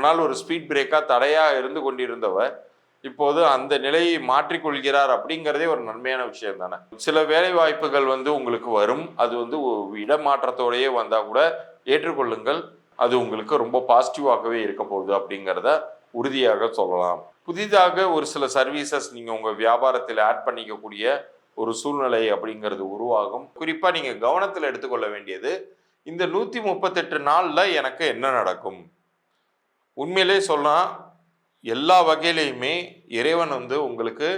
நாள் ஒரு ஸ்பீட் பிரேக்கா தடையா இருந்து கொண்டிருந்தவர் இப்போது அந்த நிலையை மாற்றிக்கொள்கிறார் அப்படிங்கிறதே ஒரு நன்மையான விஷயம் தானே. சில வேலை வாய்ப்புகள் உங்களுக்கு வரும், அது இடமாற்றத்தோடையே வந்தா கூட ஏற்றுக்கொள்ளுங்கள், அது உங்களுக்கு ரொம்ப பாசிட்டிவாகவே இருக்க போகுது அப்படிங்கிறத உறுதியாக சொல்லலாம். புதிதாக ஒரு சில சர்வீசஸ் நீங்க உங்க வியாபாரத்தில் ஆட் பண்ணிக்கக்கூடிய ஒரு சூழ்நிலை அப்படிங்கிறது உருவாகும். குறிப்பா நீங்க கவனத்தில் எடுத்துக்கொள்ள வேண்டியது, இந்த 138 நாள்ல எனக்கு என்ன நடக்கும். உண்மையிலே சொன்னா எல்லா வகையிலையுமே இறைவன் உங்களுக்கு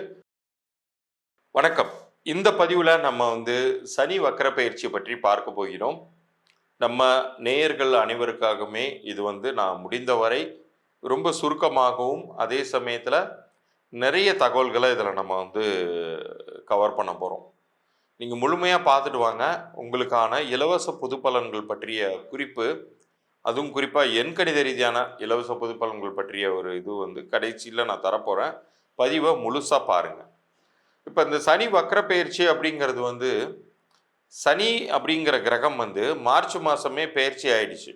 வணக்கம். இந்த பதிவுல நம்ம சனி வக்கர பயிற்சி பற்றி பார்க்க போகிறோம். நம்ம நேயர்கள் அனைவருக்காகவுமே இது நான் முடிந்தவரை ரொம்ப சுருக்கமாகவும் அதே சமயத்துல நிறைய தகவல்களை இதில் நம்ம கவர் பண்ண போறோம். நீங்க முழுமையா பார்த்துட்டு வாங்க. உங்களுக்கான இலவச பொது பலன்கள் பற்றிய குறிப்பு, அதுவும் குறிப்பாக எண்கணித ரீதியான இலவச பொது பலன்கள் பற்றிய ஒரு இது கடைசியில் நான் தரப்போகிறேன். பதிவை முழுசாக பாருங்கள். இப்போ இந்த சனி வக்கர பயிற்சி அப்படிங்கிறது சனி அப்படிங்கிற கிரகம் மார்ச் மாதமே பயிற்சி ஆயிடுச்சு.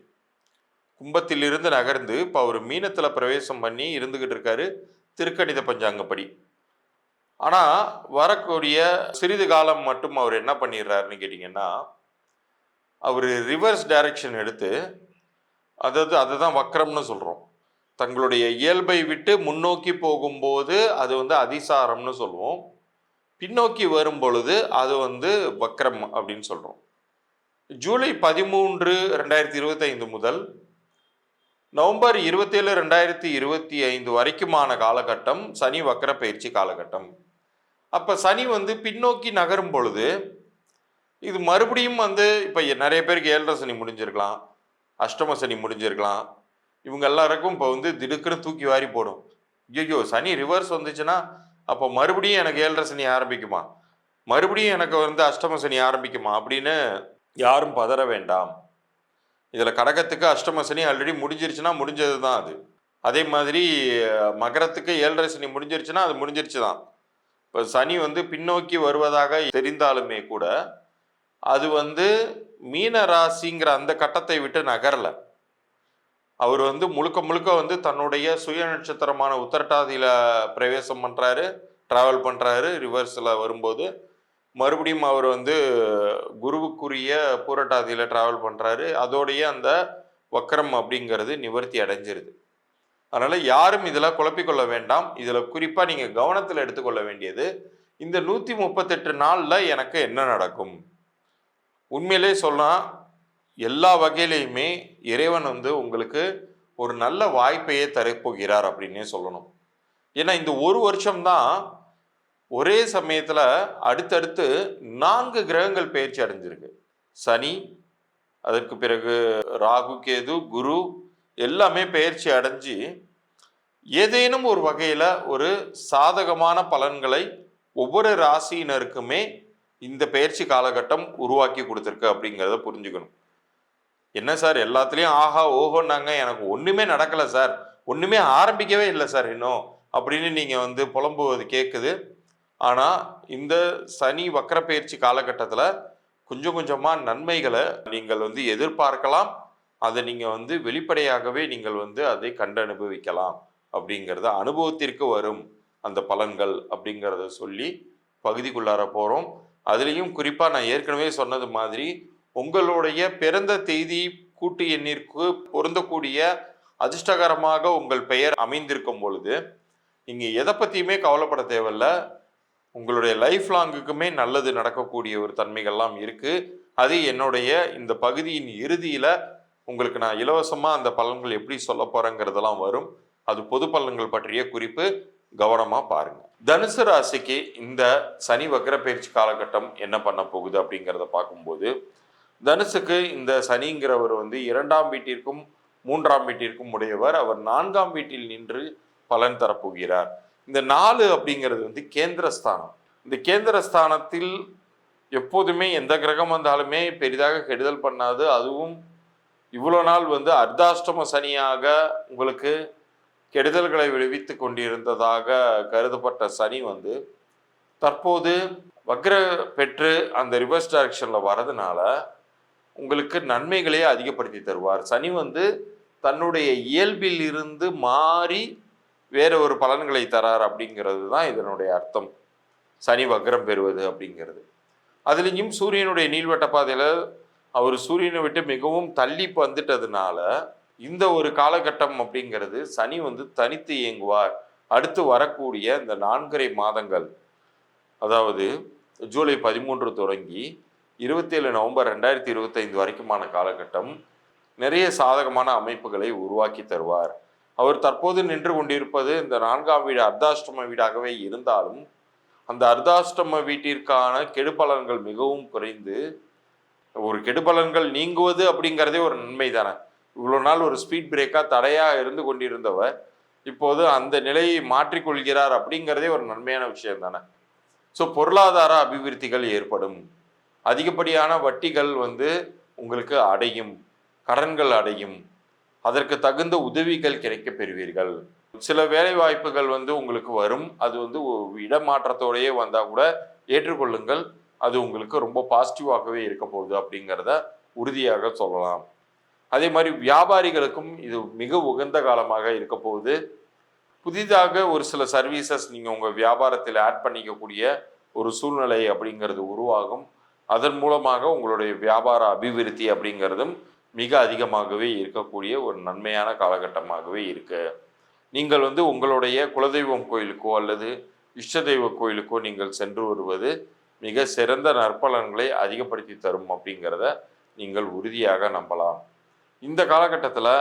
கும்பத்திலிருந்து நகர்ந்து இப்போ அவர் மீனத்தில் பிரவேசம் பண்ணி இருந்துக்கிட்டு இருக்காரு திருக்கணித பஞ்சாங்கப்படி. ஆனால் வரக்கூடிய சிறிது காலம் மட்டும் அவர் என்ன பண்ணிடுறாருன்னு கேட்டிங்கன்னா, அவர் ரிவர்ஸ் டைரக்ஷன் எடுத்து, அதாவது அதுதான் வக்கரம்னு சொல்கிறோம். தங்களுடைய இயல்பை விட்டு முன்னோக்கி போகும்போது அது அதிசாரம்னு சொல்லுவோம். பின்னோக்கி வரும் பொழுது அது வக்கரம் அப்படின்னு சொல்கிறோம். ஜூலை 13, 2025 முதல் நவம்பர் 27, 2025 வரைக்குமான காலகட்டம் சனி வக்கர பயிற்சி காலகட்டம். அப்போ சனி பின்னோக்கி நகரும் பொழுது இது மறுபடியும் இப்போ நிறைய பேருக்கு 7.5 சனி முடிஞ்சிருக்கலாம், அஷ்டம சனி முடிஞ்சிருக்கலாம். இவங்க எல்லாருக்கும் இப்போ திடுக்குன்னு தூக்கி வாரி போடும். ஐயோ சனி ரிவர்ஸ் வந்துச்சுன்னா அப்போ மறுபடியும் எனக்கு 7.5 சனி ஆரம்பிக்குமா, மறுபடியும் எனக்கு அஷ்டம சனி ஆரம்பிக்குமா அப்படின்னு யாரும் பதற வேண்டாம். இதில் கடகத்துக்கு அஷ்டம சனி ஆல்ரெடி முடிஞ்சிருச்சுன்னா முடிஞ்சது தான் அது. அதே மாதிரி மகரத்துக்கு 7.5 சனி முடிஞ்சிருச்சுன்னா அது முடிஞ்சிருச்சு தான். இப்போ சனி பின்னோக்கி வருவதாக தெரிந்தாலுமே கூட அது மீன ராசிங்கிற அந்த கட்டத்தை விட்டு நகரல. அவர் முழுக்க முழுக்க தன்னுடைய சுய நட்சத்திரமான உத்திரட்டாதியில பிரவேசம் பண்றாரு, டிராவல் பண்றாரு. ரிவர்ஸ்ல வரும்போது மறுபடியும் அவர் குருவுக்குரிய பூரட்டாதியில டிராவல் பண்றாரு. அதோடைய அந்த வக்கரம் அப்படிங்கிறது நிவர்த்தி அடைஞ்சிருது. அதனால யாரும் இதில் குழப்பிக்கொள்ள வேண்டாம். இதில் குறிப்பா நீங்க கவனத்தில் எடுத்துக்கொள்ள வேண்டியது, இந்த 138 நாள்ல எனக்கு என்ன நடக்கும். உண்மையிலே சொன்னா எல்லா வகையிலையுமே இறைவன் உங்களுக்கு ஒரு நல்ல வாய்ப்பையே தரப்போகிறார் அப்படின்னே சொல்லணும். ஏன்னா இந்த ஒரு வருஷம்தான் ஒரே சமயத்துல அடுத்தடுத்து 4 கிரகங்கள் பயிற்சி அடைஞ்சிருக்கு. சனி, அதற்கு பிறகு ராகு, கேது, குரு எல்லாமே பயிற்சி அடைஞ்சு ஏதேனும் ஒரு வகையில ஒரு சாதகமான பலன்களை ஒவ்வொரு ராசியினருக்குமே இந்த பயிற்சி காலகட்டம் உருவாக்கி கொடுத்துருக்கு அப்படிங்கிறத புரிஞ்சுக்கணும். என்ன சார் எல்லாத்துலேயும் ஆஹா ஓஹோன்னாங்க, எனக்கு ஒன்றுமே நடக்கலை சார், ஒன்றுமே ஆரம்பிக்கவே இல்லை சார் இன்னும் அப்படின்னு நீங்கள் புலம்புவது கேட்குது. ஆனால் இந்த சனி வக்கர பயிற்சி காலகட்டத்தில் கொஞ்சம் கொஞ்சமாக நன்மைகளை நீங்கள் எதிர்பார்க்கலாம். அதை நீங்கள் வெளிப்படையாகவே நீங்கள் அதை கண்டு அனுபவிக்கலாம். அப்படிங்கிறத அனுபவத்திற்கு வரும் அந்த பலன்கள் அப்படிங்கிறத சொல்லி பகுதிக்குள்ளார போகிறோம். அதுலேயும் குறிப்பாக நான் ஏற்கனவே சொன்னது மாதிரி உங்களுடைய பிறந்த தேதி கூட்டு எண்ணிற்கு பொருந்தக்கூடிய அதிர்ஷ்டகரமாக உங்கள் பெயர் அமைந்திருக்கும் பொழுது நீங்கள் எதை பற்றியுமே கவலைப்பட தேவையில்ல. உங்களுடைய லைஃப் லாங்குக்குமே நல்லது நடக்கக்கூடிய ஒரு தன்மைகள்லாம் இருக்குது. அது என்னுடைய இந்த பகுதியின் இறுதியில் உங்களுக்கு நான் இலவசமாக அந்த பலன்கள் எப்படி சொல்ல போகிறேங்கிறதெல்லாம் வரும். அது பொது பலன்கள் பற்றிய குறிப்பு, கவனமாக பாருங்கள். தனுசு ராசிக்கு இந்த சனி வக்கர பயிற்சி காலகட்டம் என்ன பண்ண போகுது அப்படிங்கிறத பார்க்கும்போது, தனுசுக்கு இந்த சனிங்கிறவர் 2ஆம் வீட்டிற்கும் 3ஆம் வீட்டிற்கும் உடையவர். அவர் 4ஆம் வீட்டில் நின்று பலன் தரப்போகிறார். இந்த 4 அப்படிங்கிறது கேந்திரஸ்தானம். இந்த கேந்திரஸ்தானத்தில் எப்போதுமே எந்த கிரகம் வந்தாலுமே பெரிதாக கெடுதல் பண்ணாது. அதுவும் இவ்வளோ நாள் அர்த்தாஷ்டம சனியாக உங்களுக்கு கெடுதல்களை விளைவித்து கொண்டிருந்ததாக கருதப்பட்ட சனி தற்போது வக்ர பெற்று அந்த ரிவர்ஸ் டைரக்ஷன்ல வரதுனால உங்களுக்கு நன்மைகளையே அதிகப்படுத்தி தருவார். சனி தன்னுடைய இயல்பில் இருந்து மாறி வேற ஒரு பலன்களை தரார் அப்படிங்கிறது தான் இதனுடைய அர்த்தம். சனி வக்ரம் பெறுவது அப்படிங்கிறது. அதுலேயும் சூரியனுடைய நீள்வட்ட பாதையில அவர் சூரியனை விட்டு மிகவும் தள்ளி வந்துட்டதுனால இந்த ஒரு காலகட்டம் அப்படிங்கிறது சனி தனித்து இயங்குவார். அடுத்து வரக்கூடிய இந்த 4.5 மாதங்கள், அதாவது ஜூலை 13 தொடங்கி 27 நவம்பர் 2025 வரைக்குமான காலகட்டம் நிறைய சாதகமான அமைப்புகளை உருவாக்கி தருவார். அவர் தற்போது நின்று கொண்டிருப்பது இந்த 4ஆம் வீடு அர்த்தாஷ்டம வீடாகவே இருந்தாலும் அந்த அர்த்தாஷ்டம வீட்டிற்கான கெடுபலன்கள் மிகவும் குறைந்து ஒரு கெடுபலன்கள் நீங்குவது அப்படிங்கிறதே ஒரு நன்மை தானே. இவ்வளோ நாள் ஒரு ஸ்பீட் பிரேக்காக தடையாக இருந்து கொண்டிருந்தவர் இப்போது அந்த நிலையை மாற்றிக்கொள்கிறார் அப்படிங்கிறதே ஒரு நன்மையான விஷயம் தானே. ஸோ பொருளாதார அபிவிருத்திகள் ஏற்படும். அதிகப்படியான வட்டிகள் உங்களுக்கு அடையும், கடன்கள் அடையும், அதற்கு தகுந்த உதவிகள் கிடைக்க பெறுவீர்கள். சில வேலை வாய்ப்புகள் உங்களுக்கு வரும். அது இடமாற்றத்தோடையே வந்தால் கூட ஏற்றுக்கொள்ளுங்கள். அது உங்களுக்கு ரொம்ப பாசிட்டிவாகவே இருக்க போகுது அப்படிங்கிறத உறுதியாக சொல்லலாம். அதே மாதிரி வியாபாரிகளுக்கும் இது மிக உகந்த காலமாக இருக்க போகுது. புதிதாக ஒரு சில சர்வீசஸ் நீங்கள் உங்கள் வியாபாரத்தில் ஆட் பண்ணிக்கக்கூடிய ஒரு சூழ்நிலை அப்படிங்கிறது உருவாகும். அதன் மூலமாக உங்களுடைய வியாபார அபிவிருத்தி அப்படிங்கிறதும் மிக அதிகமாகவே இருக்கக்கூடிய ஒரு நன்மையான காலகட்டமாகவே இருக்கு. நீங்கள் உங்களுடைய குலதெய்வம் கோயிலுக்கோ அல்லது இஷ்ட தெய்வ கோயிலுக்கோ நீங்கள் சென்று வருவது மிக சிறந்த நற்பலன்களை அதிகப்படுத்தி தரும் அப்படிங்கிறத நீங்கள் உறுதியாக நம்பலாம். இந்த காலகட்டத்தில்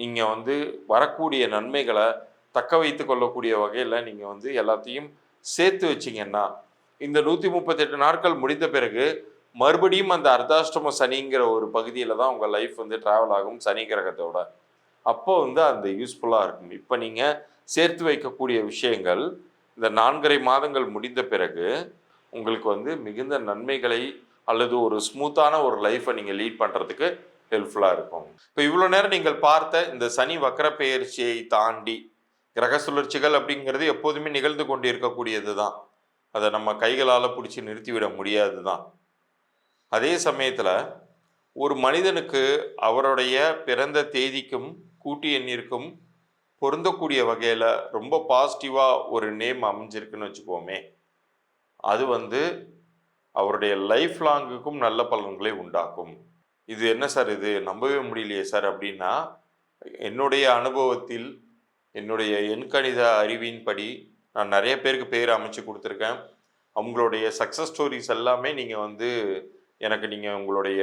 நீங்கள் வரக்கூடிய நன்மைகளை தக்க வைத்து கொள்ளக்கூடிய வகையில் நீங்கள் எல்லாத்தையும் சேர்த்து வச்சிங்கன்னா இந்த 138 நாட்கள் முடிந்த பிறகு மறுபடியும் அந்த அர்த்தாஷ்டம சனிங்கிற ஒரு பகுதியில் தான் உங்கள் லைஃப் ட்ராவல் ஆகும் சனி கிரகத்தோட. அப்போ அந்த யூஸ்ஃபுல்லாக இருக்கும். இப்போ நீங்கள் சேர்த்து வைக்கக்கூடிய விஷயங்கள் இந்த 4.5 மாதங்கள் முடிந்த பிறகு உங்களுக்கு மிகுந்த நன்மைகளை அல்லது ஒரு ஸ்மூத்தான ஒரு லைஃப்பை நீங்கள் லீட் பண்ணுறதுக்கு ஹெல்ப்ஃபுல்லாக இருக்கும். இப்போ இவ்வளோ நேரம் நீங்கள் பார்த்த இந்த சனி வக்ர பெயர்ச்சியை தாண்டி கிரக சுழற்சிகள் அப்படிங்கிறது எப்போதுமே நிகழ்ந்து கொண்டு இருக்கக்கூடியது தான். அதை நம்ம கைகளால் பிடிச்சி நிறுத்திவிட முடியாது தான். அதே சமயத்தில் ஒரு மனிதனுக்கு அவருடைய பிறந்த தேதிக்கும் கூட்டு எண்ணிற்கும் பொருந்தக்கூடிய வகையில் ரொம்ப பாசிட்டிவாக ஒரு நேம் அமைஞ்சிருக்குன்னு வச்சுக்கோமே, அது அவருடைய லைஃப் லாங்குக்கும் நல்ல பலன்களை உண்டாக்கும். இது என்ன சார், இது நம்பவே முடியலையே சார் அப்படின்னா, என்னுடைய அனுபவத்தில் என்னுடைய எண்கணித அறிவின்படி நான் நிறைய பேருக்கு பேர் அமைச்சு கொடுத்துருக்கேன். அவங்களுடைய சக்ஸஸ் ஸ்டோரிஸ் எல்லாமே நீங்கள் எனக்கு நீங்கள் உங்களுடைய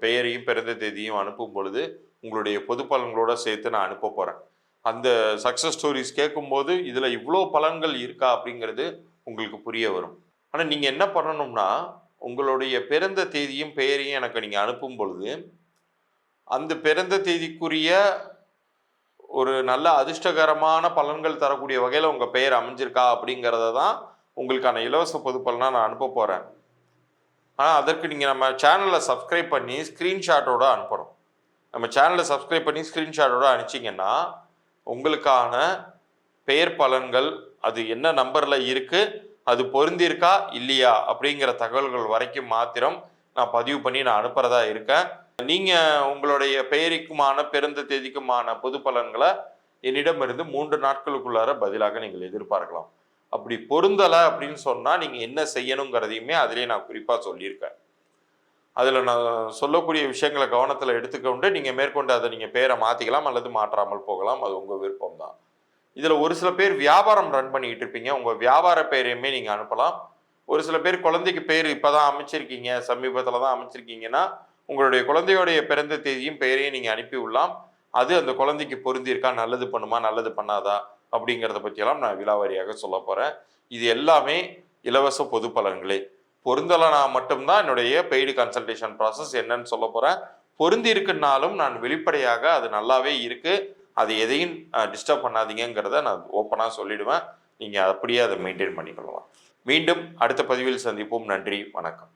பெயரையும் பிறந்த தேதியும் அனுப்பும் பொழுது உங்களுடைய பொது பலன்களோடு சேர்த்து நான் அனுப்ப போகிறேன். அந்த சக்ஸஸ் ஸ்டோரிஸ் கேட்கும்போது இதில் இவ்வளோ பலன்கள் இருக்கா அப்படிங்கிறது உங்களுக்கு புரிய வரும். ஆனால் நீங்கள் என்ன பண்ணணும்னா, உங்களுடைய பிறந்த தேதியும் பெயரையும் எனக்கு நீங்கள் அனுப்பும் பொழுது அந்த பிறந்த தேதிக்குரிய ஒரு நல்ல அதிர்ஷ்டகரமான பலன்கள் தரக்கூடிய வகையில் உங்கள் பெயர் அமைஞ்சிருக்கா அப்படிங்கிறத தான் உங்களுக்கான இலவச பொது பலனாக நான் அனுப்ப போகிறேன். ஆனால் அதற்கு நீங்கள் நம்ம சேனலை சப்ஸ்கிரைப் பண்ணி ஸ்க்ரீன்ஷாட்டோடு அனுப்பணும். நம்ம சேனலை சப்ஸ்கிரைப் பண்ணி ஸ்க்ரீன்ஷாட்டோடு அனுப்பிச்சிங்கன்னா உங்களுக்கான பெயர் பலன்கள் அது என்ன நம்பரில் இருக்குது, அது பொருந்திருக்கா இல்லையா அப்படிங்கிற தகவல்கள் வரைக்கும் மாத்திரம் நான் பதிவு பண்ணி நான் அனுப்புகிறதா இருக்கேன். நீங்கள் உங்களுடைய பெயருக்குமான பிறந்த தேதிக்குமான பொது பலன்களை என்னிடமிருந்து 3 நாட்களுக்குள்ளார பதிலாக நீங்கள் எதிர்பார்க்கலாம். அப்படி பொருந்தலை அப்படின்னு சொன்னால் நீங்கள் என்ன செய்யணுங்கிறதையுமே அதிலே நான் குறிப்பாக சொல்லியிருக்கேன். அதில் நான் சொல்லக்கூடிய விஷயங்களை கவனத்தில் எடுத்துக்கொண்டு நீங்கள் மேற்கொண்டு அதை நீங்கள் பேரை மாற்றிக்கலாம் அல்லது மாற்றாமல் போகலாம். அது உங்கள் விருப்பம் தான். இதில் ஒரு சில பேர் வியாபாரம் ரன் பண்ணிக்கிட்டு இருப்பீங்க, உங்கள் வியாபார பெயரையுமே நீங்கள் அனுப்பலாம். ஒரு சில பேர் குழந்தைக்கு பேர் இப்போ தான் அமைச்சிருக்கீங்க, சமீபத்தில் தான் அமைச்சிருக்கீங்கன்னா உங்களுடைய குழந்தையோடைய பிறந்த தேதியும் பெயரையும் நீங்கள் அனுப்பி விடலாம். அது அந்த குழந்தைக்கு பொருந்திருக்கா, நல்லது பண்ணுமா நல்லது பண்ணாதா அப்படிங்கிறத பற்றியெல்லாம் நான் விலாவாரியாக சொல்ல போகிறேன். இது எல்லாமே இலவச பொது பலன்களே. பொருந்தலைனா மட்டும்தான் என்னுடைய பெய்டு கன்சல்டேஷன் ப்ராசஸ் என்னன்னு சொல்ல போகிறேன். பொருந்தி இருக்குன்னாலும் நான் வெளிப்படையாக அது நல்லாவே இருக்குது, அது எதையும் டிஸ்டர்ப் பண்ணாதீங்கிறத நான் ஓப்பனாக சொல்லிடுவேன். நீங்கள் அப்படியே அதை மெயின்டைன் பண்ணிக்கொள்ளலாம். மீண்டும் அடுத்த பதிவில் சந்திப்போம். நன்றி, வணக்கம்.